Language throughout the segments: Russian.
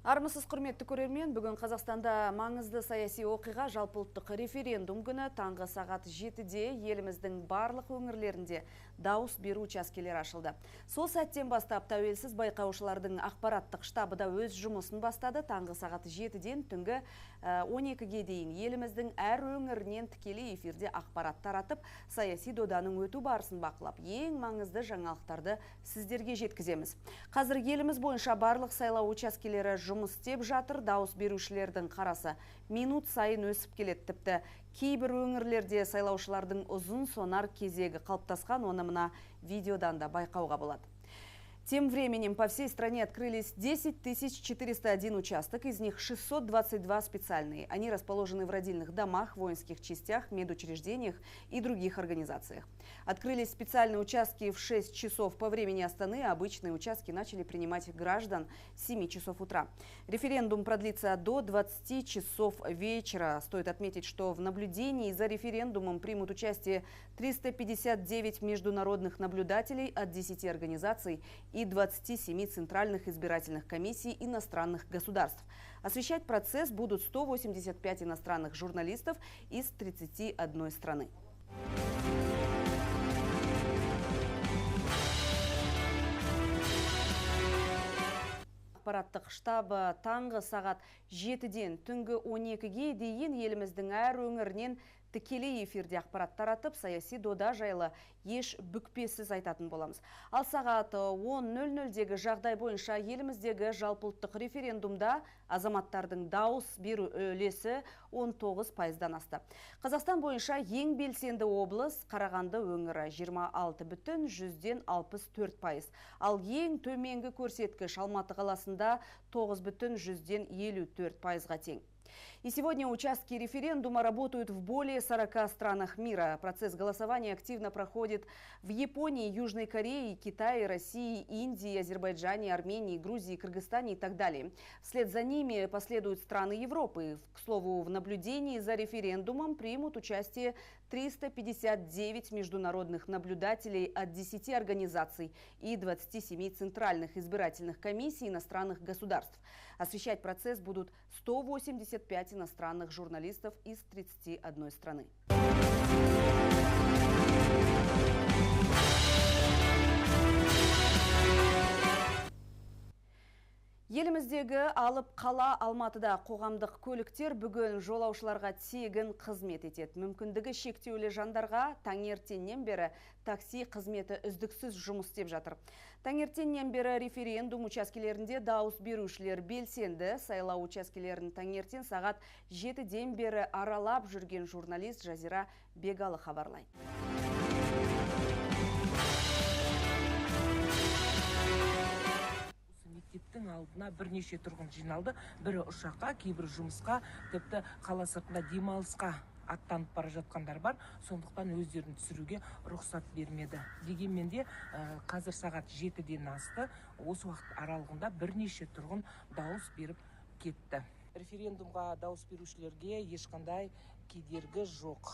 Армысыз құрметті көрермен, бүгін Қазақстанда маңызды саяси оқиға жалпыұлттық референдум күні таңғы сағат 7-де еліміздің барлық өңірлерінде дауыс беру учаскелері ашылды. Сол сәттен бастап тәуелсіз байқаушылардың ақпараттық штабы да өз жұмысын бастады. Таңғы сағат 7-ден түнгі 12-ге дейін еліміздің әр өңірінен тікелей эфирде ақпарат таратып, саяси доданың өту барысын бақылап, ең маңызды жаңалықтарды сіздерге жеткіземіз. Қазір еліміз бойынша барлық сайлау учаскелері жұмыс істеп жатыр. Дауыс берушілердің қарасы минут сайын өсіп келеді. Тіпті кейбір өңірлерде сайлаушылардың ұзын сонар кезегі қалыптасқан, оны мына видеодан да байқауға болады. Тем временем по всей стране открылись 10 401 участок, из них 622 специальные. Они расположены в родильных домах, воинских частях, медучреждениях и других организациях. Открылись специальные участки в 6 часов по времени Астаны, а обычные участки начали принимать граждан с 7 часов утра. Референдум продлится до 20 часов вечера. Стоит отметить, что в наблюдении за референдумом примут участие 359 международных наблюдателей от 10 организаций и 27 центральных избирательных комиссий иностранных государств. Освещать процесс будут 185 иностранных журналистов из 31 страны. Ақпараттық штабы таңғы сағат 7-ден түнгі 12-ге дейін еліміздің әр өңірінен тікелей эфирде ақпарат таратып, саяси дода жайлы еш бүкпесіз айтатын боламыз. Ал сағат 10:00-дегі жағдай бойынша еліміздегі жалпыұлттық референдумда азаматтардың дауыс беру үлесі 19%-дан асты. Қазақстан бойынша ең белсенді облыс Қарағанды өңірі 26,64%. Ал ең төменгі көрсеткіш Алматы қаласында 9,54%-ға тең. И сегодня участки референдума работают в более 40 странах мира. Процесс голосования активно проходит в Японии, Южной Корее, Китае, России, Индии, Азербайджане, Армении, Грузии, Кыргызстане и так далее. Вслед за ними последуют страны Европы. К слову, в наблюдении за референдумом примут участие 359 международных наблюдателей от 10 организаций и 27 центральных избирательных комиссий иностранных государств. Освещать процесс будут 185 иностранных журналистов из 31 страны. Еліміздегі алып қала Алматыда қоғамдық көліктер бүгін жолаушыларға тегін қызмет етеді. Мүмкіндігі шектеулі жандарға таңертеңнен бері такси қызметі үздіксіз жұмыс істеп жатыр. Таңертеңнен бері референдум учаскелерінде дауыс берушілер белсенді. Сайлау учаскелерін таңертең сағат 7-ден бері аралап жүрген журналист Жазира Бегалы хабарлайды. Мектептің алдына бірнеше тұрғын жиналды. Бірі ұшаққа, кейбір жұмысқа, тіпті қала сыртында демалысқа аттанып бара жатқандар бар. Сондықтан өздерін түсіруге рұқсат бермеді. Дегенмен де қазір сағат 7-ден асты. Осы уақыт аралығында бірнеше тұрғын дауыс беріп кетті. Референдумға дауыс берушілерге ешқандай кедергі жоқ.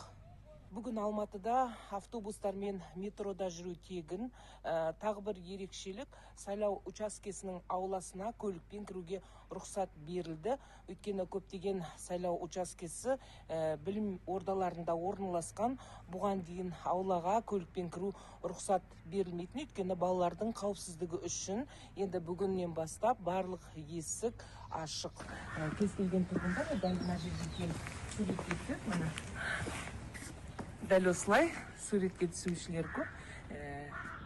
Бүгін Алматыда автобустар мен метрода жүру тегін. Тағы бір ерекшелік, сайлау учаскесінің ауласына көлікпен кіруге рұқсат берілді. Өйткені көптеген сайлау учаскесі білім ордаларында орналасқан. Бұған дейін аулаға көлікпен кіру рұқсат берілмейтін. Өйткені балалардың қауіпсіздігі үшін енді бүгіннен бастап барлық есік ашық. Кез келген тұрғындар дәл мына жерге келіп суретке түседі, мына. Дәл осылай суретке түсушілер көп.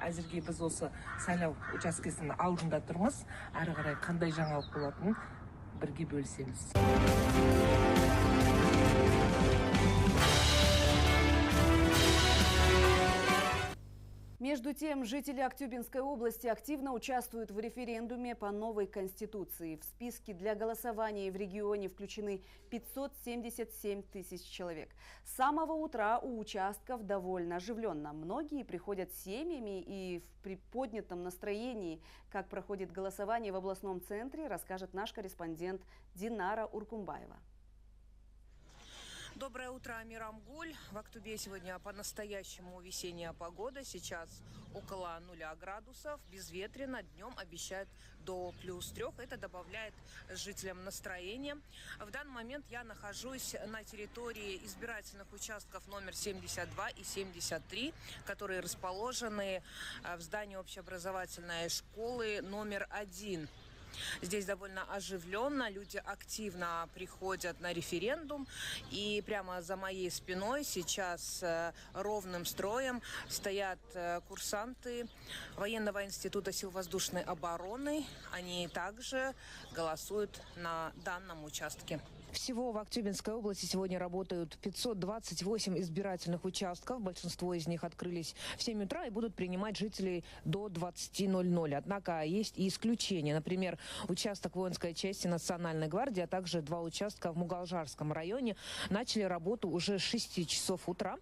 Әзірге біз осы сайлау учаскесінің алдында тұрмыз. Ары қарай қандай жаңалық болатынын бірге бөлісеміз. Между тем, жители Актюбинской области активно участвуют в референдуме по новой конституции. В списке для голосования в регионе включены 577 тысяч человек. С самого утра у участков довольно оживленно. Многие приходят с семьями и в приподнятом настроении. Как проходит голосование в областном центре, расскажет наш корреспондент Динара Уркумбаева. Доброе утро, Мирамгуль. В Актубе сегодня по-настоящему весенняя погода. Сейчас около 0 градусов, безветренно. Днем обещают до +3. Это добавляет жителям настроения. В данный момент я нахожусь на территории избирательных участков номер 72 и 73, которые расположены в здании общеобразовательной школы номер 1. Здесь довольно оживленно, люди активно приходят на референдум. И прямо за моей спиной сейчас ровным строем стоят курсанты Военного института сил воздушной обороны. Они также голосуют на данном участке. Всего в Актюбинской области сегодня работают 528 избирательных участков. Большинство из них открылись в 7 утра и будут принимать жителей до 20:00. Однако есть и исключения. Например, участок воинской части Национальной гвардии, а также 2 участка в Мугалжарском районе начали работу уже с 6 часов утра.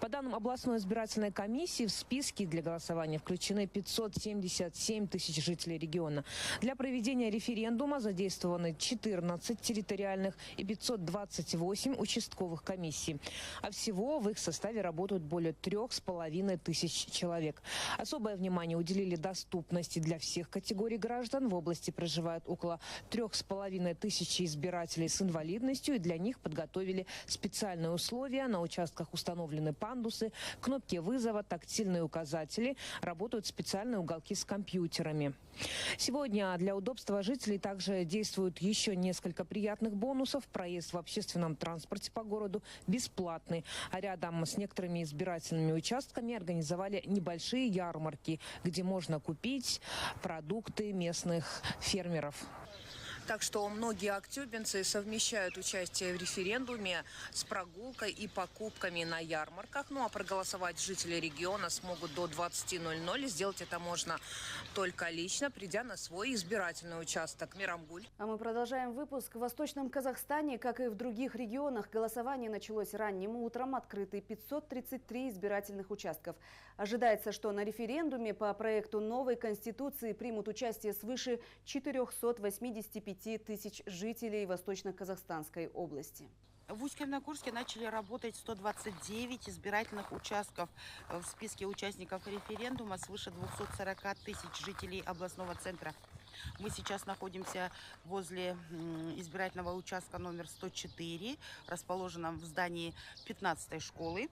По данным областной избирательной комиссии, в списки для голосования включены 577 тысяч жителей региона. Для проведения референдума задействованы 14 территориальных и 528 участковых комиссий. А всего в их составе работают более 3,5 тысяч человек. Особое внимание уделили доступности для всех категорий граждан. В области проживают около 3,5 тысячи избирателей с инвалидностью, и для них подготовили специальные условия. На участках установлены пандусы, кнопки вызова, тактильные указатели. Работают специальные уголки с компьютерами. Сегодня для удобства жителей также действуют еще несколько приятных бонусов. Проезд в общественном транспорте по городу бесплатный. А рядом с некоторыми избирательными участками организовали небольшие ярмарки, где можно купить продукты местных фермеров. Так что многие актюбинцы совмещают участие в референдуме с прогулкой и покупками на ярмарках. Ну а проголосовать жители региона смогут до 20:00. Сделать это можно только лично, придя на свой избирательный участок. Мирамгуль. А мы продолжаем выпуск. В Восточном Казахстане, как и в других регионах, голосование началось ранним утром. Открыты 533 избирательных участков. Ожидается, что на референдуме по проекту новой Конституции примут участие свыше 485 тысяч жителей Восточно-Казахстанской области. В Усть-Каменогорске начали работать 129 избирательных участков. В списке участников референдума свыше 240 тысяч жителей областного центра. Мы сейчас находимся возле избирательного участка номер 104, расположенном в здании 15-й школы.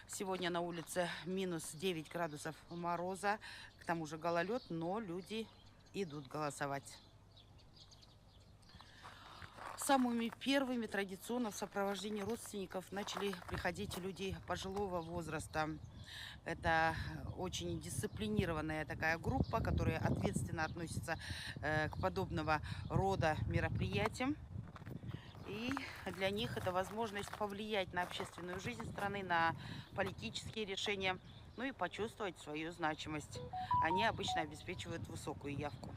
Сегодня на улице минус 9 градусов мороза, к тому же гололед, но люди идут голосовать. Самыми первыми традиционно в сопровождении родственников начали приходить люди пожилого возраста. Это очень дисциплинированная такая группа, которая ответственно относится к подобного рода мероприятиям. И для них это возможность повлиять на общественную жизнь страны, на политические решения, ну и почувствовать свою значимость. Они обычно обеспечивают высокую явку.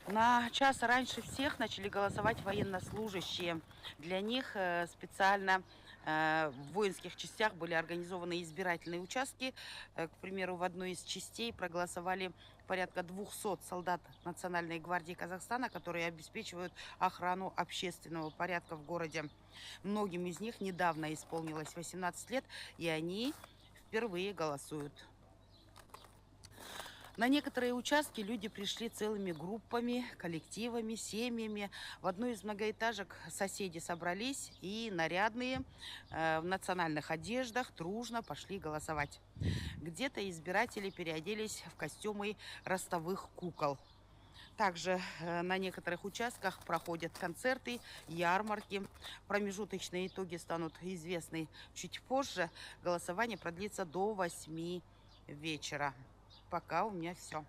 На час раньше всех начали голосовать военнослужащие. Для них специально в воинских частях были организованы избирательные участки. К примеру, в одной из частей проголосовали порядка 200 солдат Национальной гвардии Казахстана, которые обеспечивают охрану общественного порядка в городе. Многим из них недавно исполнилось 18 лет, и они впервые голосуют. На некоторые участки люди пришли целыми группами, коллективами, семьями. В одной из многоэтажек соседи собрались и нарядные в национальных одеждах дружно пошли голосовать. Где-то избиратели переоделись в костюмы ростовых кукол. Также на некоторых участках проходят концерты, ярмарки. Промежуточные итоги станут известны чуть позже. Голосование продлится до 8 вечера. Пока у меня все.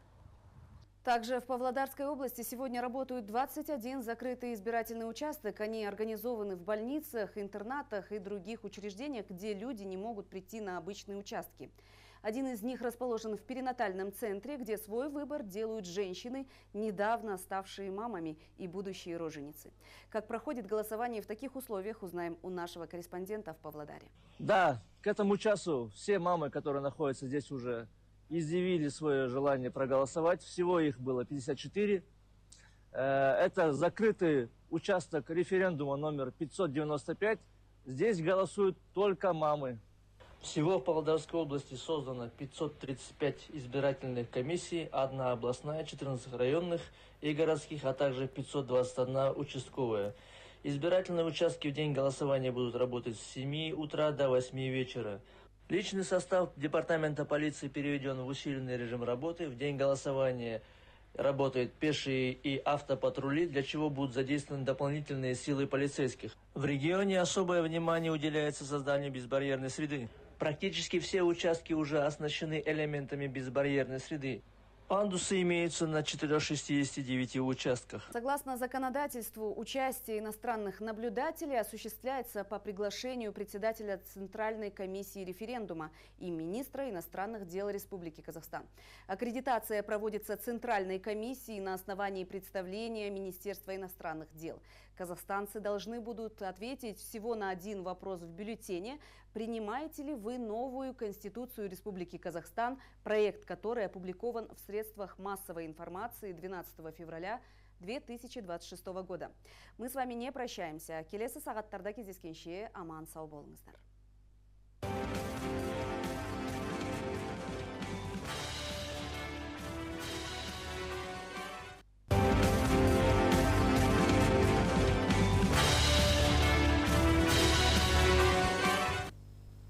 Также в Павлодарской области сегодня работают 21 закрытый избирательный участок. Они организованы в больницах, интернатах и других учреждениях, где люди не могут прийти на обычные участки. Один из них расположен в перинатальном центре, где свой выбор делают женщины, недавно ставшие мамами и будущие роженицы. Как проходит голосование в таких условиях, узнаем у нашего корреспондента в Павлодаре. Да, к этому часу все мамы, которые находятся здесь, уже изъявили свое желание проголосовать. Всего их было 54. Это закрытый участок референдума номер 595. Здесь голосуют только мамы. Всего в Павлодарской области создано 535 избирательных комиссий, 1 областная, 14 районных и городских, а также 521 участковая. Избирательные участки в день голосования будут работать с 7 утра до 8 вечера. Личный состав департамента полиции переведен в усиленный режим работы. В день голосования работают пешие и автопатрули, для чего будут задействованы дополнительные силы полицейских. В регионе особое внимание уделяется созданию безбарьерной среды. Практически все участки уже оснащены элементами безбарьерной среды. Пандусы имеются на 469 участках. Согласно законодательству, участие иностранных наблюдателей осуществляется по приглашению председателя Центральной комиссии референдума и министра иностранных дел Республики Казахстан. Аккредитация проводится Центральной комиссией на основании представления Министерства иностранных дел. Казахстанцы должны будут ответить всего на один вопрос в бюллетене. Принимаете ли вы новую Конституцию Республики Казахстан, проект которой опубликован в средствах массовой информации 12 февраля 2026 года. Мы с вами не прощаемся. Келесі сағаттарда кездескенше аман сау болыңыздар.